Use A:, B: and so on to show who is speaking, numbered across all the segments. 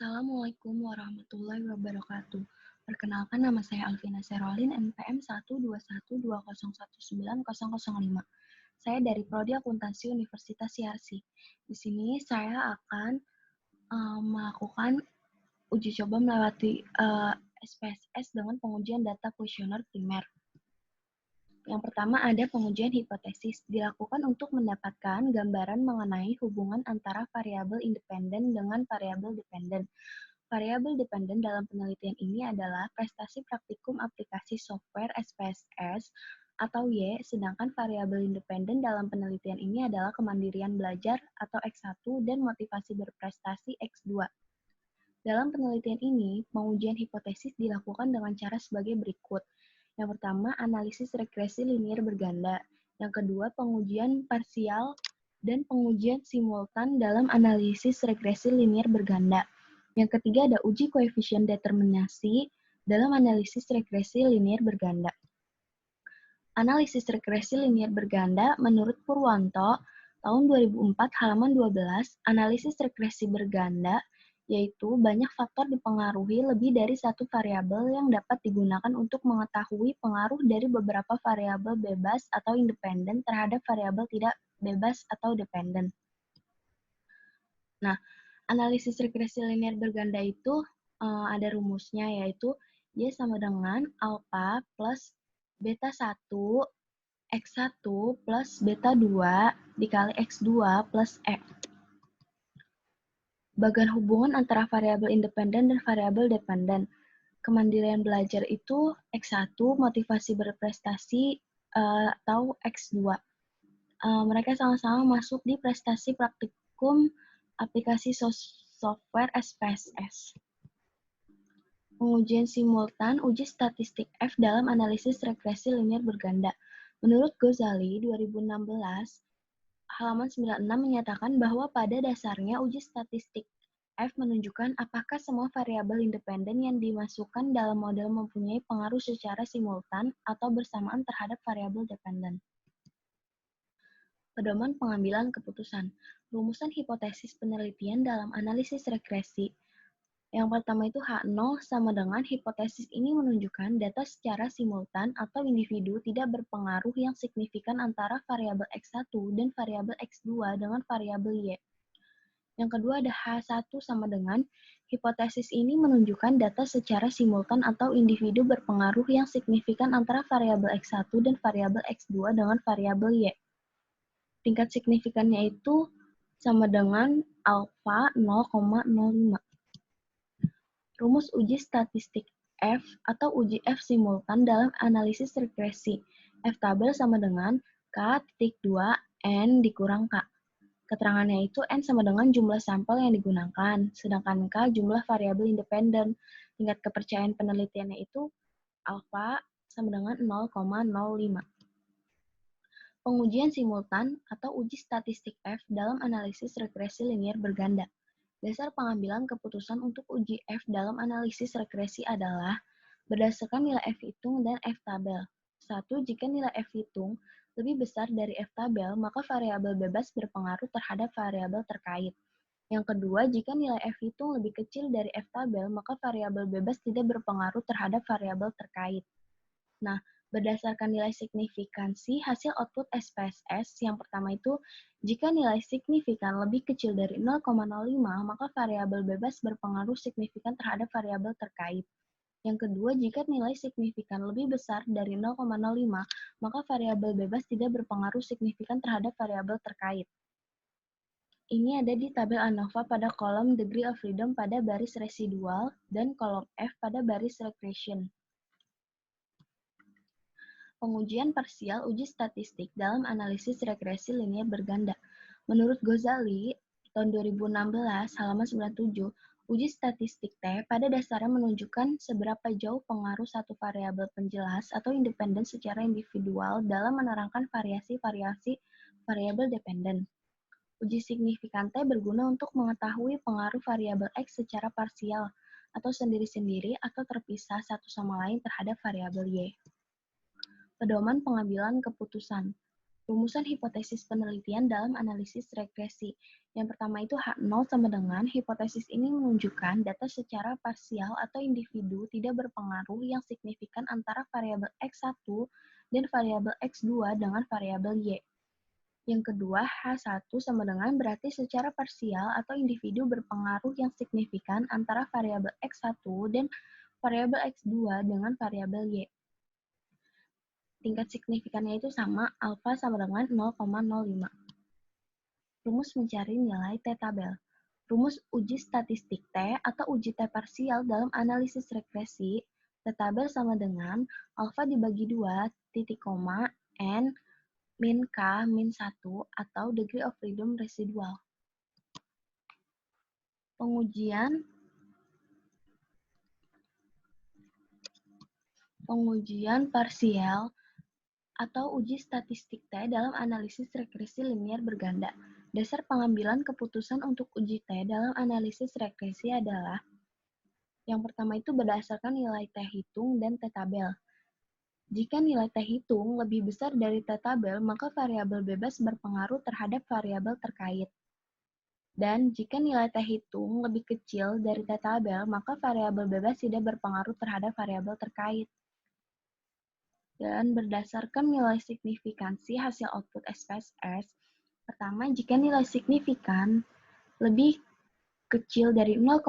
A: Assalamualaikum warahmatullahi wabarakatuh. Perkenalkan, nama saya Alvina Serolin, NPM 12120190005. Saya dari Prodi Akuntansi Universitas Yarsi. Di sini saya akan melakukan uji coba melewati SPSS dengan pengujian data kuesioner primer. Yang pertama ada pengujian hipotesis, dilakukan untuk mendapatkan gambaran mengenai hubungan antara variabel independen dengan variabel dependen. Variabel dependen dalam penelitian ini adalah prestasi praktikum aplikasi software SPSS atau Y, sedangkan variabel independen dalam penelitian ini adalah kemandirian belajar atau X1 dan motivasi berprestasi X2. Dalam penelitian ini, pengujian hipotesis dilakukan dengan cara sebagai berikut. Yang pertama, analisis regresi linier berganda. Yang kedua, pengujian parsial dan pengujian simultan dalam analisis regresi linier berganda. Yang ketiga, ada uji koefisien determinasi dalam analisis regresi linier berganda. Analisis regresi linier berganda menurut Purwanto, tahun 2004, halaman 12, analisis regresi berganda yaitu banyak faktor dipengaruhi lebih dari satu variabel yang dapat digunakan untuk mengetahui pengaruh dari beberapa variabel bebas atau independen terhadap variabel tidak bebas atau dependen. Nah, analisis regresi linier berganda itu ada rumusnya, yaitu Y sama dengan alpha plus beta 1 X1 plus beta 2 dikali X2 plus E. Bagian hubungan antara variabel independen dan variabel dependen. Kemandirian belajar itu X1, motivasi berprestasi atau X2. Mereka sama-sama masuk di prestasi praktikum aplikasi software SPSS. Pengujian simultan uji statistik F dalam analisis regresi linier berganda. Menurut Ghazali, 2016, halaman 96 menyatakan bahwa pada dasarnya uji statistik F menunjukkan apakah semua variabel independen yang dimasukkan dalam model mempunyai pengaruh secara simultan atau bersamaan terhadap variabel dependen. Pedoman pengambilan keputusan. Rumusan hipotesis penelitian dalam analisis regresi. Yang pertama itu H0 sama dengan hipotesis ini menunjukkan data secara simultan atau individu tidak berpengaruh yang signifikan antara variabel X1 dan variabel X2 dengan variabel Y. Yang kedua ada H1 sama dengan hipotesis ini menunjukkan data secara simultan atau individu berpengaruh yang signifikan antara variabel X1 dan variabel X2 dengan variabel Y. Tingkat signifikannya itu sama dengan alfa 0,05. Rumus uji statistik F atau uji F simultan dalam analisis regresi. F tabel sama dengan K.2 N dikurang K. Keterangannya itu N sama dengan jumlah sampel yang digunakan, sedangkan K jumlah variabel independen. Tingkat kepercayaan penelitiannya itu alfa sama dengan 0,05. Pengujian simultan atau uji statistik F dalam analisis regresi linier berganda. Dasar pengambilan keputusan untuk uji F dalam analisis regresi adalah berdasarkan nilai F hitung dan F tabel. 1. Jika nilai F hitung lebih besar dari F tabel, maka variabel bebas berpengaruh terhadap variabel terkait. Yang kedua, jika nilai F hitung lebih kecil dari F tabel, maka variabel bebas tidak berpengaruh terhadap variabel terkait. Nah, berdasarkan nilai signifikansi hasil output SPSS, yang pertama itu, jika nilai signifikan lebih kecil dari 0,05, maka variabel bebas berpengaruh signifikan terhadap variabel terkait. Yang kedua, jika nilai signifikan lebih besar dari 0,05, maka variabel bebas tidak berpengaruh signifikan terhadap variabel terkait. Ini ada di tabel ANOVA pada kolom degree of freedom pada baris residual dan kolom F pada baris regression. Pengujian parsial uji statistik dalam analisis regresi linier berganda. Menurut Ghazali, tahun 2016, halaman 97, uji statistik T pada dasarnya menunjukkan seberapa jauh pengaruh satu variabel penjelas atau independen secara individual dalam menerangkan variasi-variasi variabel dependen. Uji signifikan T berguna untuk mengetahui pengaruh variabel X secara parsial atau sendiri-sendiri atau terpisah satu sama lain terhadap variabel Y. Pedoman pengambilan keputusan. Rumusan hipotesis penelitian dalam analisis regresi. Yang pertama itu H0 sama dengan, hipotesis ini menunjukkan data secara parsial atau individu tidak berpengaruh yang signifikan antara variabel X1 dan variabel X2 dengan variabel Y. Yang kedua, H1 sama dengan berarti secara parsial atau individu berpengaruh yang signifikan antara variabel X1 dan variabel X2 dengan variabel Y. Tingkat signifikannya itu sama, alfa sama dengan 0,05. Rumus mencari nilai T-tabel. Rumus uji statistik T atau uji T parsial dalam analisis regresi, T-tabel sama dengan alfa dibagi 2, titik koma, N, min K, min 1, atau degree of freedom residual. Pengujian parsial atau uji statistik T dalam analisis regresi linier berganda. Dasar pengambilan keputusan untuk uji T dalam analisis regresi adalah yang pertama itu berdasarkan nilai T hitung dan T-tabel. Jika nilai T hitung lebih besar dari T-tabel, maka variabel bebas berpengaruh terhadap variabel terkait. Dan jika nilai T hitung lebih kecil dari T-tabel, maka variabel bebas tidak berpengaruh terhadap variabel terkait. Dan berdasarkan nilai signifikansi hasil output SPSS, pertama, jika nilai signifikan lebih kecil dari 0,05,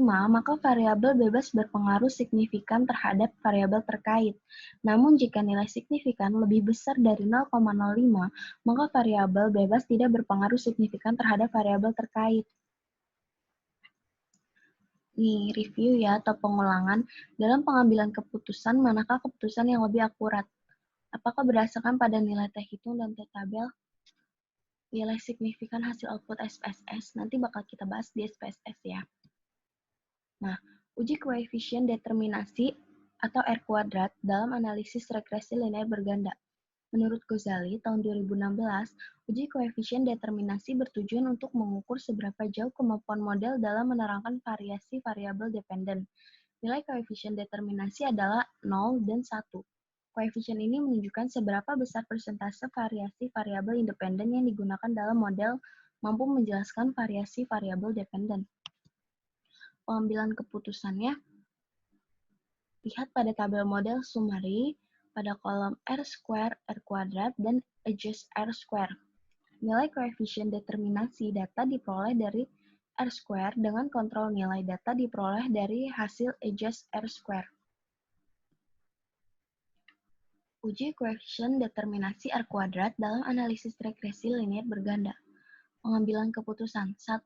A: maka variabel bebas berpengaruh signifikan terhadap variabel terkait. Namun, jika nilai signifikan lebih besar dari 0,05, maka variabel bebas tidak berpengaruh signifikan terhadap variabel terkait. Nih, review ya atau pengulangan. Dalam pengambilan keputusan, manakah keputusan yang lebih akurat? Apakah berdasarkan pada nilai T hitung dan T-tabel? Nilai signifikan hasil output SPSS, nanti bakal kita bahas di SPSS ya. Nah, uji koefisien determinasi atau R kuadrat dalam analisis regresi linear berganda. Menurut Ghazali, tahun 2016, uji koefisien determinasi bertujuan untuk mengukur seberapa jauh kemampuan model dalam menerangkan variasi variabel dependen. Nilai koefisien determinasi adalah 0 dan 1. Koefisien ini menunjukkan seberapa besar persentase variasi variabel independen yang digunakan dalam model mampu menjelaskan variasi variabel dependen. Pengambilan keputusannya, lihat pada tabel model summary pada kolom R-square, R-kuadrat, dan adjust R-square. Nilai koefisien determinasi data diperoleh dari R-square dengan kontrol nilai data diperoleh dari hasil adjust R-square. Uji koefisien determinasi R kuadrat dalam analisis regresi linear berganda. Pengambilan keputusan. 1.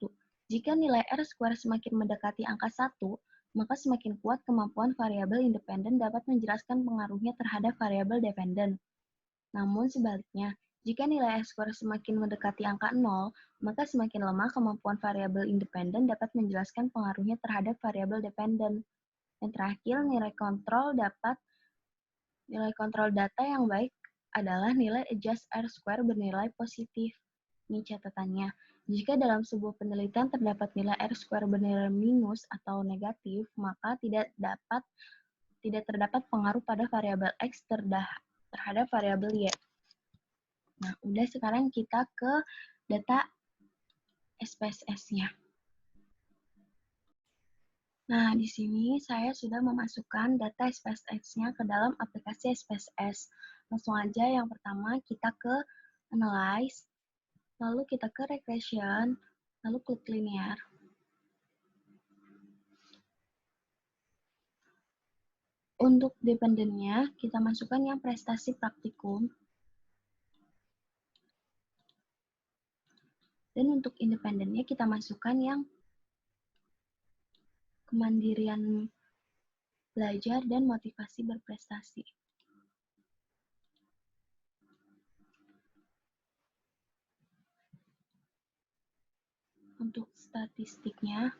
A: Jika nilai R square semakin mendekati angka 1, maka semakin kuat kemampuan variabel independen dapat menjelaskan pengaruhnya terhadap variabel dependen. Namun sebaliknya, jika nilai R square semakin mendekati angka 0, maka semakin lemah kemampuan variabel independen dapat menjelaskan pengaruhnya terhadap variabel dependen. Yang terakhir, Nilai kontrol data yang baik adalah nilai adjust R-square bernilai positif. Ini catatannya. Jika dalam sebuah penelitian terdapat nilai R-square bernilai minus atau negatif, maka tidak terdapat pengaruh pada variabel X terhadap variabel Y. Nah, udah sekarang kita ke data SPSS-nya. Nah, di sini saya sudah memasukkan data SPSS-nya ke dalam aplikasi SPSS. Langsung aja yang pertama kita ke Analyze, lalu kita ke Regression, lalu klik Linear. Untuk dependennya, kita masukkan yang prestasi praktikum. Dan untuk independennya, kita masukkan yang kemandirian belajar dan motivasi berprestasi. Untuk statistiknya,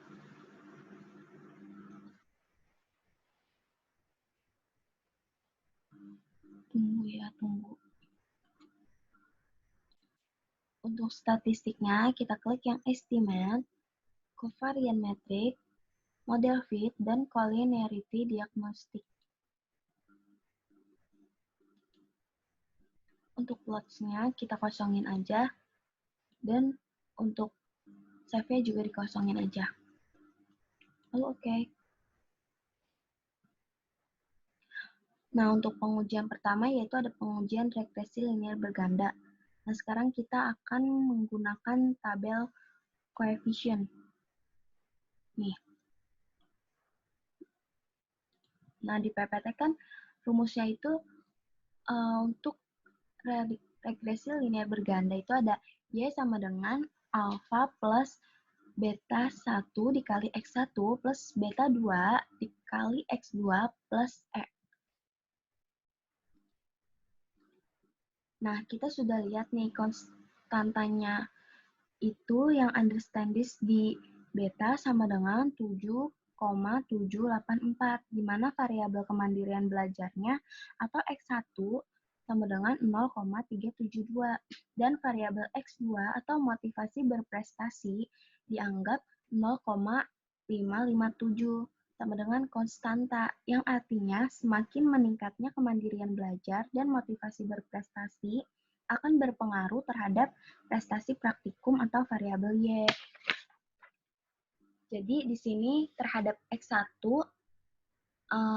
A: tunggu. Untuk statistiknya, kita klik yang estimate, covariance metric, model fit, dan collinearity diagnostic. untuk plots-nya kita kosongin aja, dan untuk save-nya juga dikosongin aja. Lalu oke. Nah, untuk pengujian pertama yaitu ada pengujian regresi linear berganda. Nah, sekarang kita akan menggunakan tabel coefficient. Nih. Nah, di PPT kan rumusnya itu untuk regresi linear berganda itu ada Y sama dengan alfa plus beta 1 dikali X1 plus beta 2 dikali X2 plus E. Nah, kita sudah lihat nih konstantanya itu yang understand this di beta sama dengan 7,784, di mana variabel kemandirian belajarnya atau X1 sama dengan 0,372, dan variabel X2 atau motivasi berprestasi dianggap 0,557, sama dengan konstanta, yang artinya semakin meningkatnya kemandirian belajar dan motivasi berprestasi akan berpengaruh terhadap prestasi praktikum atau variabel Y. Jadi di sini terhadap X1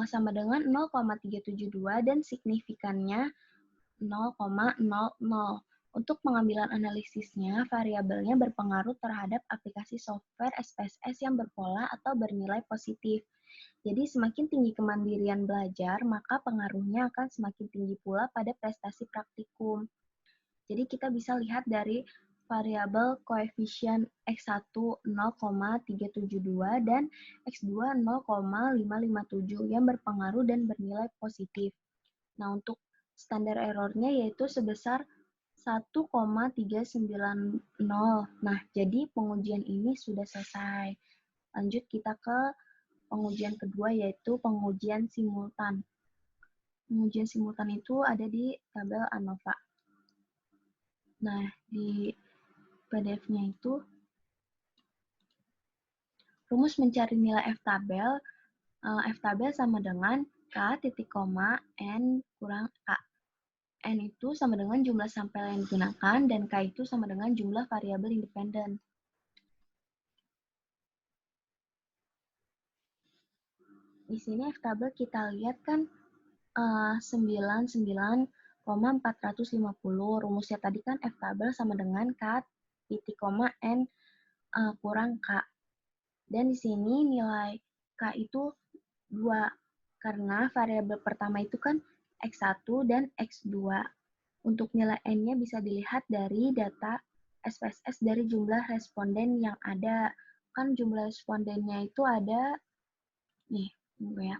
A: sama dengan 0,372 dan signifikannya 0,00. Untuk pengambilan analisisnya, variabelnya berpengaruh terhadap aplikasi software SPSS yang berpola atau bernilai positif. Jadi semakin tinggi kemandirian belajar, maka pengaruhnya akan semakin tinggi pula pada prestasi praktikum. Jadi kita bisa lihat dari variabel koefisien X1 0,372 dan X2 0,557 yang berpengaruh dan bernilai positif. Nah, untuk standar errornya yaitu sebesar 1,390. Nah, jadi pengujian ini sudah selesai. Lanjut kita ke pengujian kedua yaitu pengujian simultan. Pengujian simultan itu ada di tabel ANOVA. Nah, di PDF-nya itu rumus mencari nilai F-tabel. F-tabel sama dengan K titik koma N kurang A. N itu sama dengan jumlah sampel yang digunakan, dan K itu sama dengan jumlah variabel independen. Di sini F-tabel kita lihat kan 99,450. Rumusnya tadi kan F-tabel sama dengan K titik koma N kurang K. Dan di sini nilai K itu 2, karena variabel pertama itu kan X1 dan X2. Untuk nilai N-nya bisa dilihat dari data SPSS dari jumlah responden yang ada. Kan jumlah respondennya itu ada, nih, tunggu ya.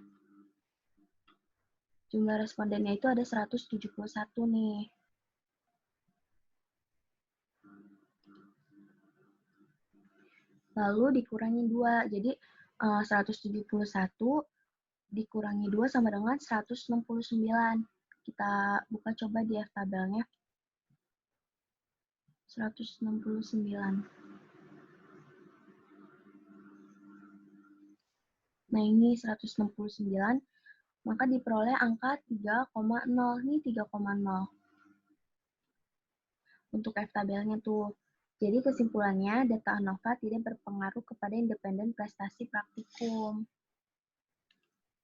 A: Jumlah respondennya itu ada 171 nih. Lalu dikurangi 2, jadi 171 dikurangi 2 sama dengan 169. Kita buka coba di F-tabelnya. 169. Nah, ini 169, maka diperoleh angka 3,0. Ini 3,0. Untuk F-tabelnya tuh. Jadi kesimpulannya, data ANOVA tidak berpengaruh kepada independen prestasi praktikum.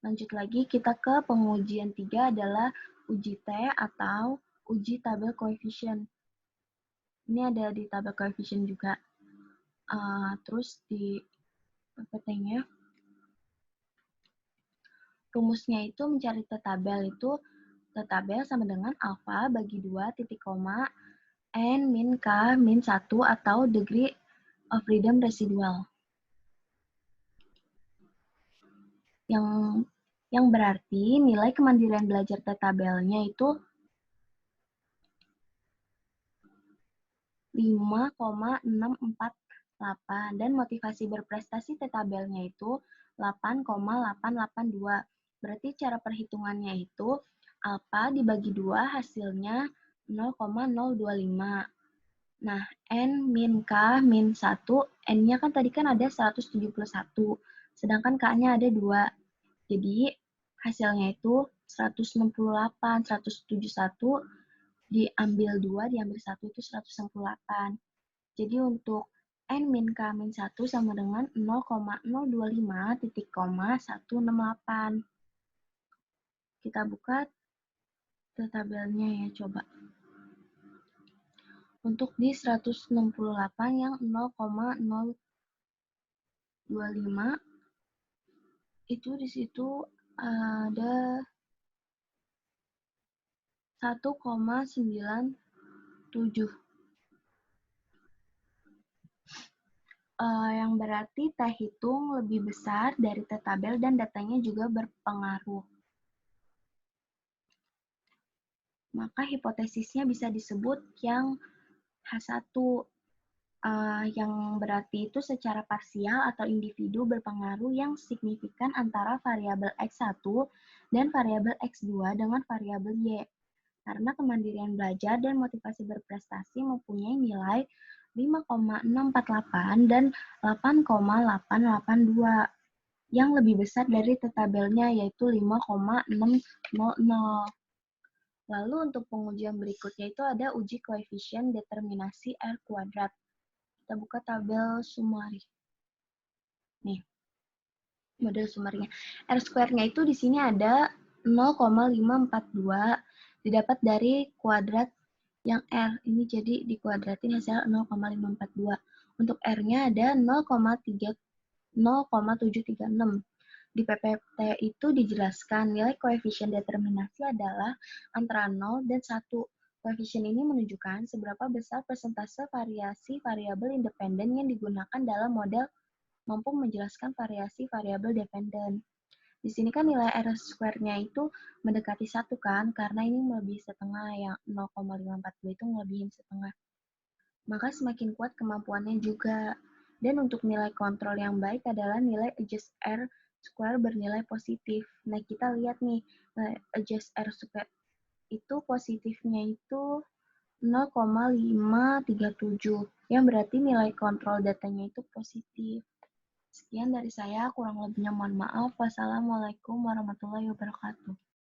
A: Lanjut lagi, kita ke pengujian 3 adalah uji T atau uji tabel koefisien. Ini ada di tabel koefisien juga. Terus di PPT-nya, rumusnya itu mencari T-tabel itu, T-tabel sama dengan alfa bagi 2 titik koma N min K min 1 atau degree of freedom residual. Yang berarti nilai kemandirian belajar T-tabelnya itu 5,648 dan motivasi berprestasi T-tabelnya itu 8,882. Berarti cara perhitungannya itu alfa dibagi 2 hasilnya 0,025. Nah, N min K min 1, N-nya kan tadi kan ada 171, sedangkan K-nya ada 2. Jadi, hasilnya itu 168, 171, diambil 2, diambil 1 itu 168. Jadi untuk N min K min 1 sama dengan 0,025 titik koma 168. Kita buka tabelnya ya, coba. Untuk di 168 yang 0,025 itu di situ ada 1,97. Yang berarti T hitung lebih besar dari T tabel dan datanya juga berpengaruh. Maka hipotesisnya bisa disebut yang H1, yang berarti itu secara parsial atau individu berpengaruh yang signifikan antara variabel X1 dan variabel X2 dengan variabel Y. Karena kemandirian belajar dan motivasi berprestasi mempunyai nilai 5,648 dan 8,882 yang lebih besar dari tabelnya yaitu 5,600. Lalu untuk pengujian berikutnya itu ada uji koefisien determinasi R kuadrat. Kita buka tabel summary. Nih, model summernya. R square-nya itu di sini ada 0,542 didapat dari kuadrat yang R. Ini jadi dikuadratin hasil 0,542. Untuk R-nya ada 0,736. Di PPT itu dijelaskan nilai koefisien determinasi adalah antara 0 dan 1. Koefisien ini menunjukkan seberapa besar persentase variasi variabel independen yang digunakan dalam model mampu menjelaskan variasi variabel dependen. Di sini kan nilai R square-nya itu mendekati 1 kan, karena ini melebihi setengah, yang 0,542 itu melebihi setengah. Maka semakin kuat kemampuannya juga. Dan untuk nilai kontrol yang baik adalah nilai adjust R square bernilai positif. Nah, kita lihat nih, adjust R square itu positifnya itu 0,537, yang berarti nilai kontrol datanya itu positif. Sekian dari saya, kurang lebihnya mohon maaf. Wassalamualaikum warahmatullahi wabarakatuh.